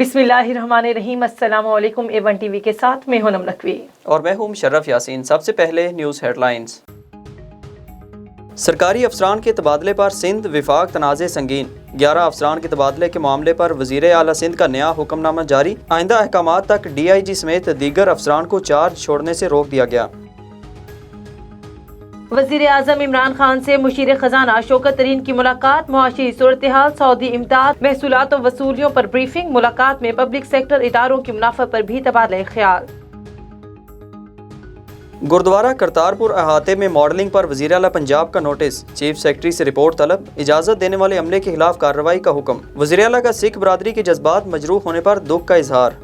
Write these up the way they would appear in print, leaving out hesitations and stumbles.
बिस्मिल्लाहिर्रहमानिर्रहीम। अस्सलाम वालेकुम। A1 टीवी के साथ मैं हूं नम नकवी और मैं हूं मुशर्रफ यासीन। सबसे पहले न्यूज़ हेडलाइंस। सरकारी अफसरान के तबादले पर सिंध विफाक तनाज़े संगीन। 11 अफसरान के तबादले के मामले पर वज़ीर आला सिंध का नया हुक्मनामा जारी। आइंदा अहकामात तक DIG समेत दीगर अफसरान को चार्ज छोड़ने से रोक दिया गया। वज़ीर आज़म इमरान खान से मुशीर खजाना शौकत तरीन की मुलाकात। मुआशी सूरत हाल, सऊदी इमदाद, महसूलात और वसूलियों पर ब्रीफिंग। मुलाकात में पब्लिक सेक्टर इदारों की मुनाफा पर भी तबादला ख्याल। गुरुद्वारा करतारपुर अहाते में मॉडलिंग पर वज़ीर आला पंजाब का नोटिस। चीफ सेक्रेटरी से रिपोर्ट तलब। इजाज़त देने वाले अमले के खिलाफ कार्रवाई का हुक्म। वज़ीर आला का सिख बरादरी के जज्बात मजरूह होने पर दुख का इजहार।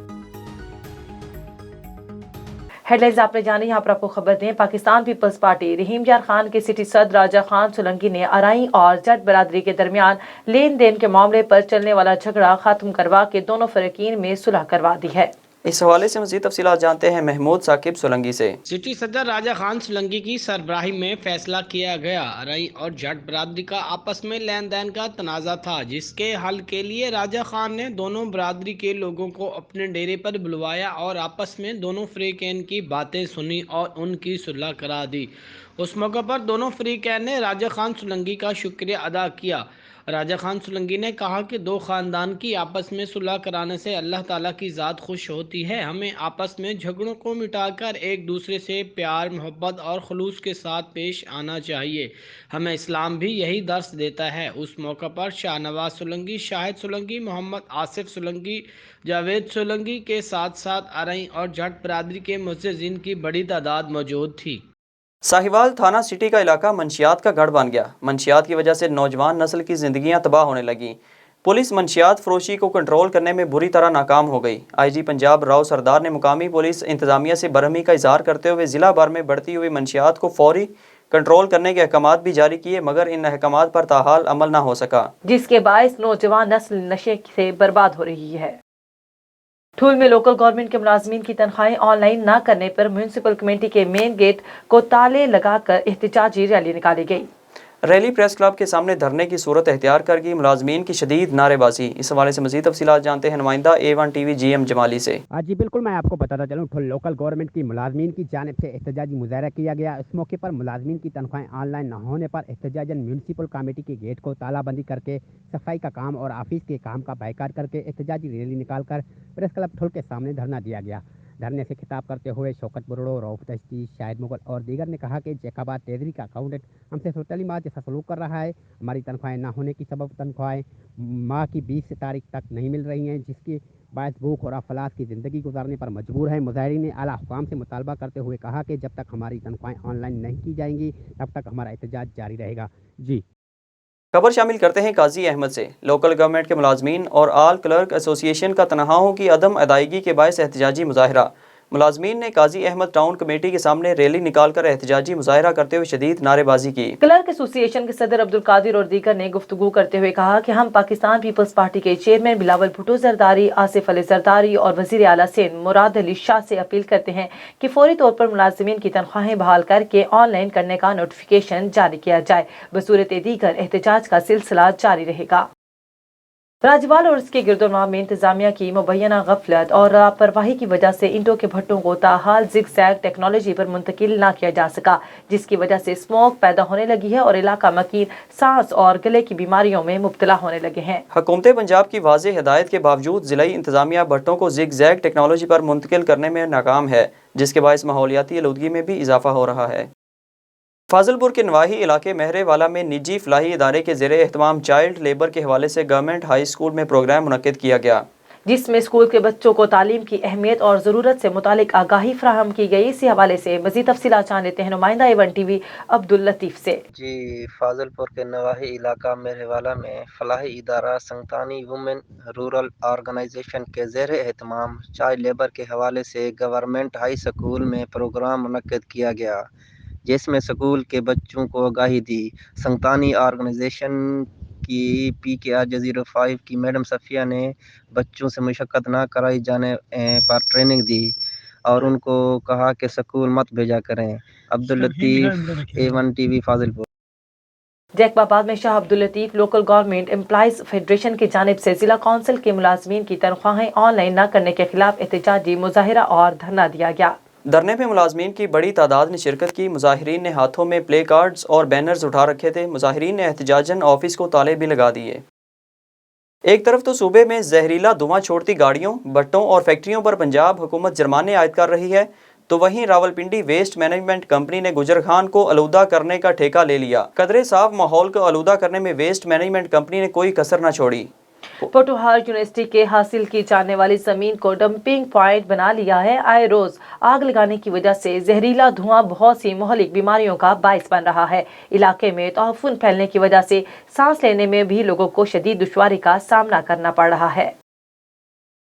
हेडलाइंस आपने जानी, यहाँ पर आपको खबर दें। पाकिस्तान पीपल्स पार्टी रहीम यार खान के सिटी सदर राजा खान सोलंकी ने अराई और जट बरादरी के दरमियान लेन देन के मामले पर चलने वाला झगड़ा खत्म करवा के दोनों फरीकीन में सुलह करवा दी है। इस हवाले से मज़ीद तफसीलात जानते हैं महमूद साकिब सोलंकी से। सिटी सदर राजा खान सोलंकी की सरबराही में फैसला किया गया अरई और जट बरादरी का आपस में लेन देन का तनाज़ा था, जिसके हल के लिए राजा खान ने दोनों बरादरी के लोगों को अपने डेरे पर बुलवाया और आपस में दोनों फरीकैन की बातें सुनी और उनकी सुलह करा दी। उस मौके पर दोनों फरीकैन ने राजा खान सोलंकी का शुक्रिया अदा किया। राजा खान सोलंकी ने कहा कि दो ख़ानदान की आपस में सुलह कराने से अल्लाह ताला की ज़ात खुश होती है। हमें आपस में झगड़ों को मिटाकर एक दूसरे से प्यार, मोहब्बत और खुलूस के साथ पेश आना चाहिए। हमें इस्लाम भी यही दर्स देता है। उस मौके पर शाहनवाज सोलंकी, शाहिद सोलंकी, मोहम्मद आसिफ सोलंकी, जावेद सोलंकी के साथ साथ अरई और जट बरादरी के मुअज़्ज़िज़ीन की बड़ी तादाद मौजूद थी। साहिवाल थाना सिटी का इलाका मंशियात का गढ़ बन गया। मंशियात की वजह से नौजवान नस्ल की जिंदगियां तबाह होने लगीं। पुलिस मंशियात फरोशी को कंट्रोल करने में बुरी तरह नाकाम हो गई। IG पंजाब राव सरदार ने मुकामी पुलिस इंतजामिया से बरहमी का इजहार करते हुए ज़िला भर में बढ़ती हुई मंशियात को फौरी कंट्रोल करने के अहकामात भी जारी किए, मगर इन अहकामात पर ताहाल अमल न हो सका, जिसके बायस नौजवान नस्ल नशे से बर्बाद हो रही है। ठूल में लोकल गवर्नमेंट के मुलाजमीन की तनख्वाहें ऑनलाइन न करने पर म्यूनसिपल कमेटी के मेन गेट को ताले लगाकर एहतजाजी रैली निकाली गई। रैली प्रेस क्लब के सामने धरने की सूरत अख्तियार कर गई। मुलाजमीन की शदीद नारेबाजी। इस हवाले से मज़ीद तफसीलात जानते हैं नुमाइंदा A1 TV GM जमाली से। जी बिल्कुल, मैं आपको बताता चलूँ, ठुल लोकल गवर्नमेंट की मुलाजमीन की जानिब से एहतजाजी मुजाहरा किया गया। इस मौके पर मुलाजमीन की तनख्वाहें ऑनलाइन न होने पर एहतजाजन म्यूनसिपल कमेटी के गेट को तालाबंदी करके सफाई का काम और ऑफिस के काम का बाइकाट करके एहतजाजी रैली निकाल कर प्रेस क्लब ठुल के सामने धरना दिया गया। धरने से खिताब करते हुए शौकत बुरड़ो, रऊफ दश्ती, शाहिद मुगल और दीगर ने कहा कि जैकाबाद ट्रेजरी का अकाउंटेंट हमसे सोतलीमात जैसा सलूक कर रहा है। हमारी तनख्वाहें ना होने की सबब तनख्वाहें माह की 20 तारीख तक नहीं मिल रही हैं, जिसकी बायस भूख और अफलास की ज़िंदगी गुजारने पर मजबूर है। मुजाहिरीन ने आला हुकाम से मुतालबा करते हुए कहा कि जब तक हमारी तनख्वाहें ऑनलाइन नहीं की जाएंगी तब तक हमारा एहतजाज जारी रहेगा। जी खबर शामिल करते हैं काजी अहमद से। लोकल गवर्नमेंट के मुलाजमीन और आल क्लर्क एसोसिएशन का तनख्वाहों की अदम अदायगी के बायस एहतजाजी मुजाहरा। मुलाजमीन ने काजी अहमद टाउन कमेटी के सामने रैली निकालकर एहतजाजी मुजाहरा करते हुए शदीद नारेबाजी की। क्लर्क एसोसिएशन के सदर अब्दुल कादिर और दीगर ने गुफ्तगू करते हुए कहा कि हम पाकिस्तान पीपल्स पार्टी के चेयरमैन बिलावल भुट्टो जरदारी, आसिफ अली जरदारी और वजीर आला सिंध मुराद अली शाह से अपील करते हैं कि फौरी तौर पर मुलाजमीन की तनख्वाहें बहाल करके ऑनलाइन करने का नोटिफिकेशन जारी किया जाए। बसूरत दीगर एहतजाज का सिलसिला जारी रहेगा। राज्यपाल और उसके गिरदोनवा में इंतजामिया की मुबैना गफलत और लापरवाही की वजह से ईंटों के भट्टों को ताहाल जिग-जैग टेक्नोलॉजी पर मुंतकिल न किया जा सका, जिसकी वजह से स्मोक पैदा होने लगी है और इलाका मकीन सांस और गले की बीमारियों में मुब्तला होने लगे हैं। हुकूमत पंजाब की वाज़ेह हिदायत के बावजूद ज़िलाई इंतजामिया भट्टों को जिग-जैग टेक्नोलॉजी पर मुंतकिल करने में नाकाम है, जिसके बायस माहौलियाती आलूदगी में भी इजाफा हो रहा है। फाजिलपुर के नवाही इलाके महरे वाला में निजी फलाही इदारे के ज़ेरे एहतमाम चाइल्ड लेबर के हवाले से गवर्नमेंट हाई स्कूल में प्रोग्राम मुनक्किद किया गया, जिसमें स्कूल के बच्चों को तालीम की अहमियत और ज़रूरत से मुतालिक आगाही फराहम की गई। इसी हवाले से मज़ीद तफसीलात जान लेते हैं नुमाइंदा A1 TV अब्दुल लतीफ़ से। जी फाजिलपुर के नवाही इलाका मेहरवाला में फलाही इदारा संतानी वुमेन रूरल ऑर्गेनाइजेशन के ज़ेर एहतमाम चाइल्ड लेबर के हवाले से गवर्नमेंट हाई स्कूल में प्रोग्राम मुनक्किद किया गया, जिसमें स्कूल के बच्चों को आगाही दी। संतानी ऑर्गेनाइजेशन की PKR-05 की मैडम सफ़िया ने बच्चों से मुशक्क़त ना कराई जाने पर ट्रेनिंग दी और उनको कहा कि स्कूल मत भेजा करें। Abdul Latif A1 TV Fazilpur. जैकबाबाद में Shah Abdul Latif local government employees federation की जानिब से जिला कौंसिल के मुलाजमीन की तनख्वाहें ऑनलाइन न करने के खिलाफ एहतजाजी मुजाहिरा और धरना दिया गया। धरने में मुलाजमीन की बड़ी तादाद ने शिरकत की। मुजाहिरीन ने हाथों में प्ले कार्ड्स और बैनर्स उठा रखे थे। मुजाहिरीन ने एहतजाजन ऑफिस को ताले भी लगा दिए। एक तरफ तो सूबे में जहरीला धुआं छोड़ती गाड़ियों, भट्टों और फैक्ट्रियों पर पंजाब हुकूमत जुर्माने आयद कर रही है, तो वहीं रावलपिंडी वेस्ट मैनेजमेंट कंपनी ने गुजर खान को आलूदा करने का ठेका ले लिया। कदरे साफ माहौल को आलूदा करने में वेस्ट मैनेजमेंट कंपनी ने कोई कसर न छोड़ी। पोटोहार यूनिवर्सिटी के हासिल की जाने वाली जमीन को डंपिंग पॉइंट बना लिया है। आए रोज आग लगाने की वजह से जहरीला धुआं बहुत सी मोहलिक बीमारियों का बायस बन रहा है। इलाके में तहफ़्फ़ुन फैलने की वजह से सांस लेने में भी लोगों को शदीद दुश्वारी का सामना करना पड़ रहा है।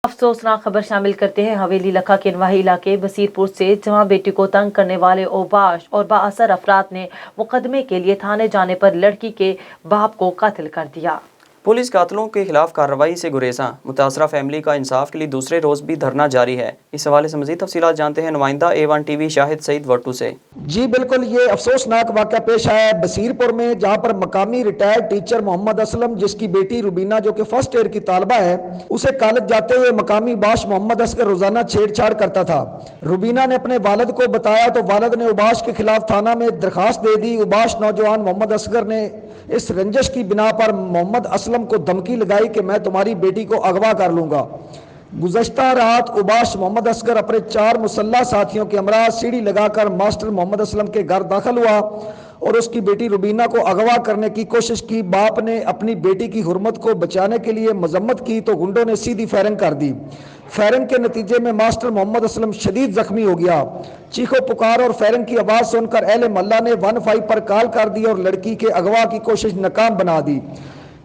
अफसोसनाक खबर शामिल करते हैं हवेली लखा के नवाही इलाके बसीरपुर से, जहां बेटी को तंग करने वाले ओबाश और बाअसर अफराद ने मुकदमे के लिए थाने जाने पर लड़की के बाप को कत्ल कर दिया। पुलिस कातलों के खिलाफ कार्रवाई से गुरेजा। मुतासरा फैमिली का इंसाफ के लिए दूसरे रोज भी धरना जारी है। इस हवाले से मजीद तफसीलात जानते हैं नुमाइंदा A1 TV शाहिद सईद वट्टू से। जी बिल्कुल, ये अफसोसनाक वाक़या पेश आया है बसीरपुर में, जहां पर मकामी रिटायर्ड टीचर मोहम्मद असलम, जिसकी बेटी रुबीना जो कि फर्स्ट ईयर की तालबा है, उसे कॉलेज जाते हुए मकामी बाश मोहम्मद असगर रोजाना छेड़छाड़ करता था। रुबीना ने अपने वालिद को बताया तो वालिद ने उबाश के खिलाफ थाना में दरखास्त दे दी। उबाश नौजवान मोहम्मद असगर ने इस रंजिश की बिना पर मोहम्मद असलम को धमकी लगाई कि मैं तुम्हारी बेटी को अगवा कर लूंगा। गुज़श्ता रात उबाश मोहम्मद असगर अपने 4 मुसल्लह साथियों के हमरा सीढ़ी लगाकर मास्टर मोहम्मद असलम के घर दाखिल हुआ और उसकी बेटी रुबीना को अगवा करने की कोशिश की। बाप ने अपनी बेटी की हुर्मत को बचाने के लिए मजम्मत की तो गुंडों ने सीधी फायरिंग कर दी। फायरिंग के नतीजे में मास्टर मोहम्मद असलम शदीद जख्मी हो गया। चीखो पुकार और फायरिंग की आवाज़ सुनकर अहले मोहल्ला ने 15 पर कॉल कर दी और लड़की के अगवा की कोशिश नाकाम बना दी।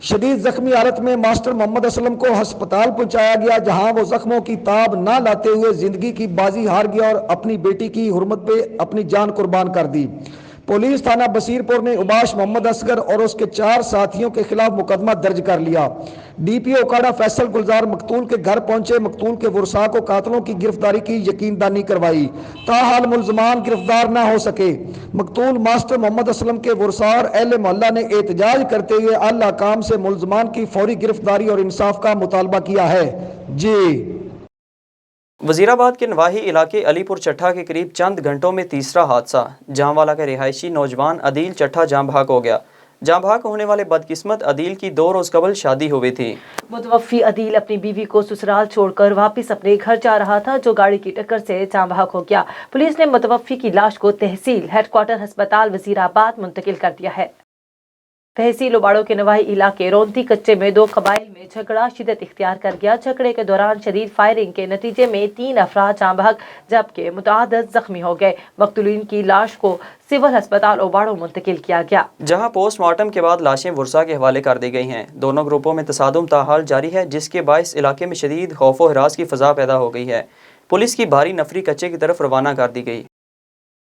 शदीद जख्मी हालत में मास्टर मोहम्मद असलम को अस्पताल पहुंचाया गया, जहां वो जख्मों की ताब ना लाते हुए जिंदगी की बाजी हार गया और अपनी बेटी की हुर्मत पे अपनी जान कुर्बान कर दी। पुलिस थाना बसीरपुर ने उबाश मोहम्मद असगर और उसके 4 साथियों के खिलाफ मुकदमा दर्ज कर लिया। DPO उकाड़ा फैसल गुलजार मकतूल के घर पहुंचे, मकतूल के वरसा को कातलों की गिरफ्तारी की यकीनदानी करवाई, ताहाल मुल्जमान गिरफ्तार ना हो सके। मकतूल मास्टर मोहम्मद असलम के वरसा और अहले मोहल्ला ने एहतजाज करते हुए अल्लाह काम से मुल्जमान की फौरी गिरफ्तारी और इंसाफ का मुतालबा किया है। जी वजीराबाद के नवाही इलाके अलीपुर चट्ठा के करीब चंद घंटों में तीसरा हादसा। जामवाला का रिहायशी नौजवान अदील चट्ठा जाम भाग हो गया। जाम भाग होने वाले बदकिस्मत अदील की 2 रोज कबल शादी हो गई थी। मुतवफ़्फ़ी अदील अपनी बीवी को ससुराल छोड़कर वापस अपने घर जा रहा था, जो गाड़ी की टक्कर से जाम भाग हो गया। पुलिस ने मुतवफ़्फ़ी की लाश को तहसील हेडक्वार्टर अस्पताल वजीराबाद मुंतकिल कर दिया है। तहसील उबाड़ो के नवाही इलाके रोंती कच्चे में 2 कबाइल में झगड़ा शिदत इख्तियार कर गया। झगड़े के दौरान शदीद फायरिंग के नतीजे में 3 अफराद जाम भाग जबकि मुतअद्दिद जख्मी हो गए। मकतूलीन की लाश को सिविल अस्पताल उबाड़ो मुंतकिल किया गया, जहां पोस्टमार्टम के बाद लाशें वुरसा के हवाले कर दी गई हैं। दोनों ग्रुपों में तसादुम ताहाल जारी है, जिसके बायस इलाके में शदीद खौफ व हिरास की फ़ज़ा पैदा हो गई है। पुलिस की भारी नफरी कच्चे की तरफ रवाना कर दी गई।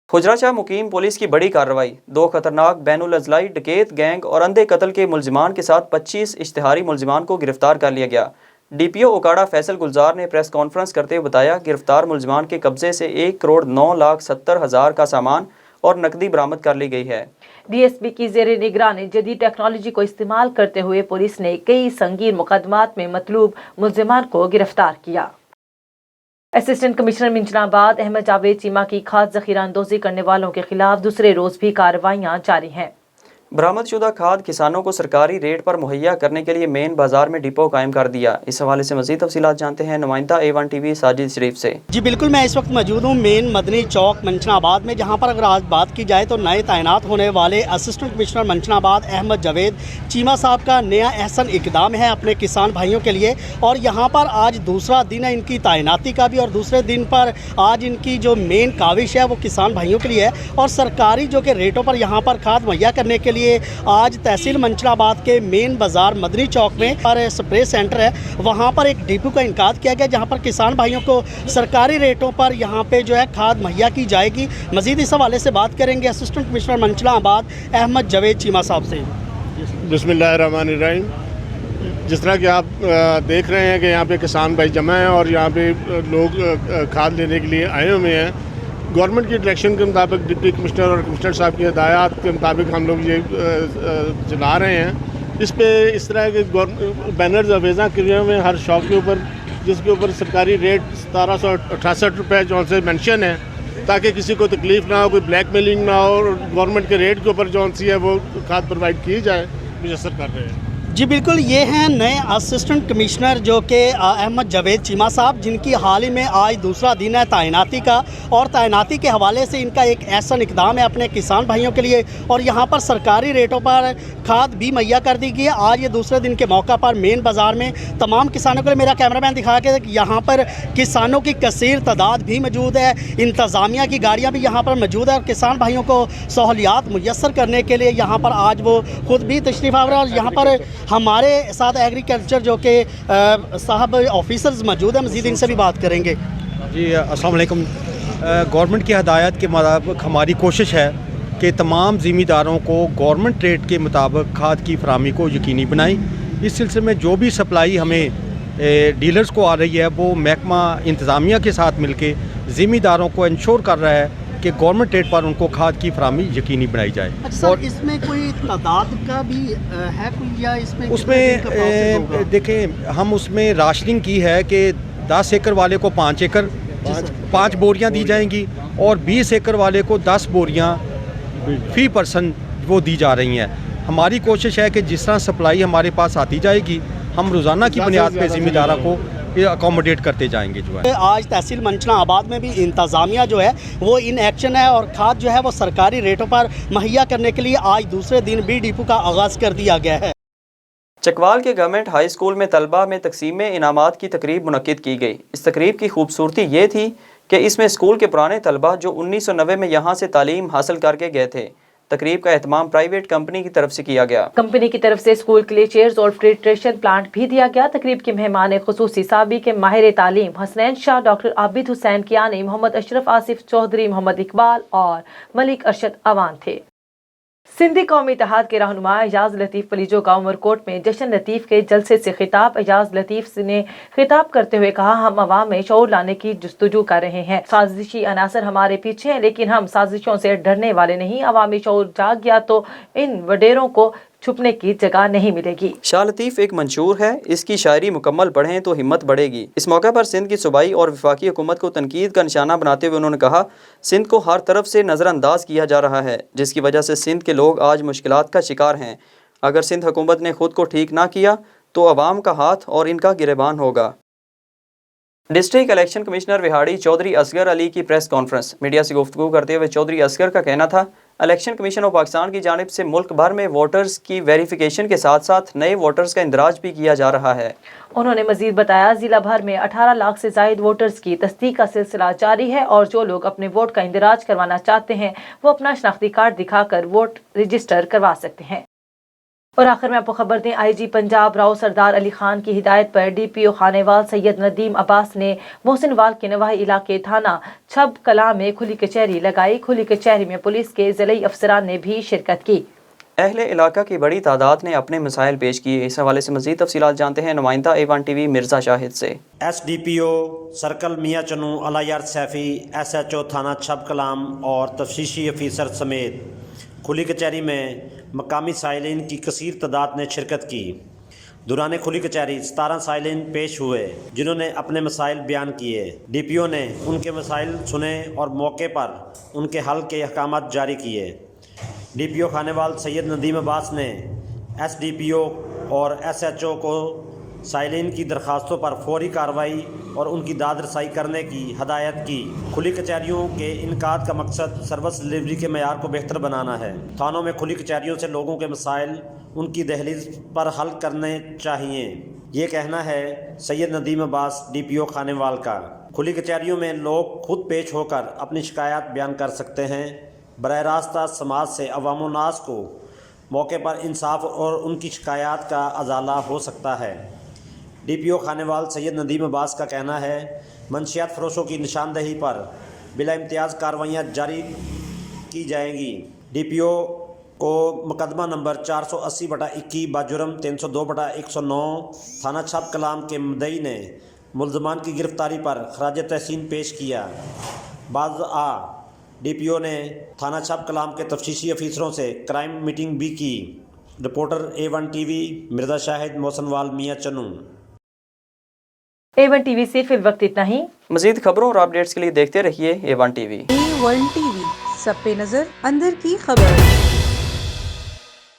खुजराशाह मुकीम पुलिस की बड़ी कार्रवाई। 2 खतरनाक बैनुल अजलाई डकैत गैंग और अंधे कत्ल के मुलजिमान के साथ 25 इश्तिहारी मुलजिमान को गिरफ्तार कर लिया गया। DPO उकाड़ा फैसल गुलजार ने प्रेस कॉन्फ्रेंस करते हुए बताया, गिरफ्तार मुलजिमान के कब्जे से 1,09,70,000 का सामान और नकदी बरामद कर ली गई है। DSP की ज़ेरे निगरानी जदीद टेक्नोलॉजी को इस्तेमाल करते हुए पुलिस ने कई संगीन मुकदमात में मतलूब मुलजिमान को गिरफ्तार किया। असिस्टेंट कमिश्नर मिंजनाबाद अहमद जावेद चीमा की खाद जखीरा अंदोजी करने वालों के खिलाफ दूसरे रोज भी कार्रवाइयां जारी हैं। बरामदशुदा खाद किसानों को सरकारी रेट पर मुहैया करने के लिए मेन बाजार में डिपो कायम कर दिया। इस हवाले से मज़ीद तफसीलात जानते हैं नुमाइंदा A1 TV साजिद शरीफ से। जी बिल्कुल, मैं इस वक्त मौजूद हूँ मेन मदनी चौक मंचनाबाद में, जहाँ पर अगर आज बात की जाए तो नए तैनात होने वाले असिस्टेंट कमिश्नर मंचनाबाद अहमद जावेद चीमा साहब का नया अहसन इकदाम है अपने किसान भाइयों के लिए। और यहाँ पर आज दूसरा दिन है इनकी तैनाती का भी, और दूसरे दिन पर आज इनकी जो मेन काविश है वो किसान भाइयों के लिए है और सरकारी जो कि रेटों पर यहाँ पर खाद मुहैया करने के लिए आज तहसील मंचनाबाद के मेन बाज़ार मदनी चौक में और स्प्रे सेंटर है, वहाँ पर एक डिपो का इनकाद किया गया, जहाँ पर किसान भाइयों को सरकारी रेटों पर यहाँ पे जो है खाद मुहैया की जाएगी। मज़ीद इस हवाले से बात करेंगे असिस्टेंट कमिश्नर मंचनाबाद अहमद जावेद चीमा साहब से। बिस्मिल्लाहिर्रहमानिर्रहीम। जिस तरह कि आप देख रहे हैं कि यहाँ पे किसान भाई जमा हैं और यहाँ पे लोग खाद लेने के लिए आए हुए हैं। गवर्नमेंट की डायरेक्शन के मुताबिक डिप्टी कमिश्नर और कमिश्नर साहब की हिदायत के मुताबिक हम लोग ये चला रहे हैं। इस पे इस तरह के बैनर्स अवेजा किए हुए हैं हर शॉप के ऊपर, जिसके ऊपर सरकारी रेट 1768 रुपये जो से मेंशन है, ताकि किसी को तकलीफ़ ना हो, कोई ब्लैक मेलिंग ना हो, और गवर्नमेंट के रेट के ऊपर जो सी है वो खाद प्रोवाइड की जाए, मुयसर कर रहे हैं। जी बिल्कुल, ये हैं नए असिस्टेंट कमिश्नर जो कि अहमद जावेद चीमा साहब, जिनकी हाल ही में आज दूसरा दिन है तैनाती का, और तैनाती के हवाले से इनका एक ऐसा इकदाम है अपने किसान भाइयों के लिए, और यहाँ पर सरकारी रेटों पर खाद भी मुहैया कर दी गई है। आज ये दूसरे दिन के मौका पर मेन बाज़ार में तमाम किसानों के लिए, मेरा कैमरामैन दिखा के यहाँ पर किसानों की कसीर तादाद भी मौजूद है, इंतज़ामिया की गाड़ियाँ भी यहाँ पर मौजूद है, और किसान भाइयों को सहूलियात मुयसर करने के लिए यहाँ पर आज वो खुद भी तशरीफ़ आवर है। और यहाँ पर हमारे साथ एग्रीकल्चर जो कि साहब ऑफिसर्स मौजूद हैं, मज़ीद इनसे भी बात करेंगे। जी अस्सलाम वालेकुम। गवर्नमेंट की हदायत के मुताबिक हमारी कोशिश है कि तमाम ज़िम्मेदारों को गवर्नमेंट रेट के मुताबिक खाद की फराहमी को यकीनी बनाएं। इस सिलसिले में जो भी सप्लाई हमें डीलर्स को आ रही है, वो महकमा इंतज़ामिया के साथ मिलके ज़िम्मेदारों को इंश्योर कर रहा है कि गवर्नमेंट रेट पर उनको खाद की फराहमी यकीनी बनाई जाए। अच्छा, और इसमें कोई तादाद का भी है कोई, या इसमें उसमें देखें, हम उसमें राशनिंग की है कि 10 एकड़ वाले को 5 एकड़ 5 बोरियां दी जाएंगी, और 20 एकड़ वाले को 10 बोरियां फी पर्सन वो दी जा रही हैं। हमारी कोशिश है कि जिस तरह सप्लाई हमारे पास आती जाएगी, हम रोज़ाना की बुनियाद पर ज़िम्मेदारों को अकोमोडेट करते जाएंगे। जो है आज तहसील मंचना आबाद में भी इंतज़ामिया जो है वो इन एक्शन है, और खाद जो है वो सरकारी रेटों पर मुहैया करने के लिए आज दूसरे दिन भी डिपो का आगाज़ कर दिया गया है। चकवाल के गवर्नमेंट हाई स्कूल में तलबा में तकसीम इनामात की तकरीब मुनक्किद की गई। इस तकरीब की खूबसूरती ये थी कि इसमें स्कूल के पुराने तलबा जो 1990 में यहाँ से तालीम हासिल करके गए थे। तकरीब का एहतमाम प्राइवेट कंपनी की तरफ से किया गया। कंपनी की तरफ से स्कूल के लिए चेयर्स और फिल्ट्रेशन प्लांट भी दिया गया। तकरीब के मेहमान खुसूसी साबिक माहिर तालीम हसनैन शाह, डॉक्टर आबिद हुसैन कियानी, मोहम्मद अशरफ आसिफ चौधरी, मोहम्मद इकबाल और मलिक अरशद अवान थे। सिंधी कौमी इत्तेहाद के रहनुमा एजाज लतीफ़ पलीजो का उमरकोट में जश्न लतीफ़ के जलसे से खिताब। एजाज लतीफ़ ने खिताब करते हुए कहा, हम अवाम में शऊर लाने की जस्तजू कर रहे हैं। साजिशी अनासर हमारे पीछे हैं, लेकिन हम साजिशों से डरने वाले नहीं। अवामी शऊर जाग गया तो इन वडेरों को छुपने की जगह नहीं मिलेगी। शाह लतीफ़ एक मंशूर है, इसकी शायरी मुकम्मल पढ़ें तो हिम्मत बढ़ेगी। इस मौके पर सिंध की सूबाई और वफाकी हुकूमत को तनकीद का निशाना बनाते हुए उन्होंने कहा, सिंध को हर तरफ से नज़रअंदाज किया जा रहा है, जिसकी वजह से सिंध के लोग आज मुश्किलात का शिकार हैं। अगर सिंध हुकूमत ने खुद को ठीक ना किया तो अवाम का हाथ और इनका गिरेबान होगा। District election commissioner Vehari Chaudhry Asghar Ali की प्रेस कॉन्फ्रेंस। मीडिया से गुफ्तगू करते हुए चौधरी असगर का कहना था, इलेक्शन कमीशन ऑफ पाकिस्तान की जानिब से मुल्क भर में वोटर्स की वेरिफिकेशन के साथ साथ नए वोटर्स का इंदराज भी किया जा रहा है। उन्होंने मजीद बताया, जिला भर में 18 लाख से जायद वोटर्स की तस्दीक का सिलसिला जारी है, और जो लोग अपने वोट का इंदराज करवाना चाहते हैं वो अपना शनाख्ती कार्ड दिखाकर वोट रजिस्टर करवा सकते हैं। और आखिर में आपको खबर दें, आईजी पंजाब राव सरदार अली खान की हिदायत पर डीपीओ खानेवाल सैयद नदीम अब्बास ने मोहसिनवाल के नवाही इलाके थाना छब कला में खुली कचहरी लगाई। खुली कचहरी में पुलिस के ज़िले अफसरान ने भी शिरकत की। अहले इलाका की बड़ी तादाद ने अपने मसाइल पेश किए। इस हवाले से मज़ीद तफसीलात जानते हैं नुमाइंदा A1 TV मिर्ज़ा शाहिद से। SDPO सर्कल मियाँ चनू अलायार सैफ़ी, SHO थाना छब कलाम और तफ्तीशी अफसर समेत खुली कचहरी में मकामी साइलिन की कसीर तादाद ने शिरकत की। दौरान खुली कचहरी 17 साइलिन पेश हुए, जिन्होंने अपने मसाइल बयान किए। DPO ने उनके मसाइल सुने और मौके पर उनके हल के अहकामात जारी किए। DPO खानेवाल सैयद नदीम अब्बास ने SDPO और SHO को साइलिन की दरख्वास्तों पर फौरी कार्रवाई और उनकी दाद रसाई करने की हदायत की। खुली कचहरियों के इनकाद का मकसद सर्विस डिलीवरी के मयार को बेहतर बनाना है। थानों में खुली कचहरियों से लोगों के मसाइल उनकी दहलीज पर हल करने चाहिए, ये कहना है सैयद नदीम अब्बास DPO खानेवाल का। खुली कचहरियों में लोग खुद पेश होकर अपनी शिकायत बयान कर सकते हैं। बराह रास्त समाज से अवाम नास को मौके पर इंसाफ और उनकी शिकायत का अजाला हो सकता है। DPO खानेवाल सैयद नदीम अब्बास का कहना है, मंशियात फरोशों की निशानदही पर बिला इम्तियाज़ कार्रवाइयाँ जारी की जाएंगी। DPO को मुकदमा नंबर 480/21 बाजुर्म 302/109 थाना छब कलाम के मुद्दई ने मुल्ज़मान की गिरफ्तारी पर खराज तहसीन पेश किया। बाज़ DPO ने थाना छप कलाम के तफ्तीशी अफसरों से क्राइम मीटिंग भी की। Reporter A1 TV Mirza Shahid Mohsanwal Mian Channu. A1 TV से फिर वक्त इतना ही। मजीद खबरों और अपडेट्स के लिए देखते रहिए A1 TV। A1 TV, सब पे नजर, अंदर की खबर।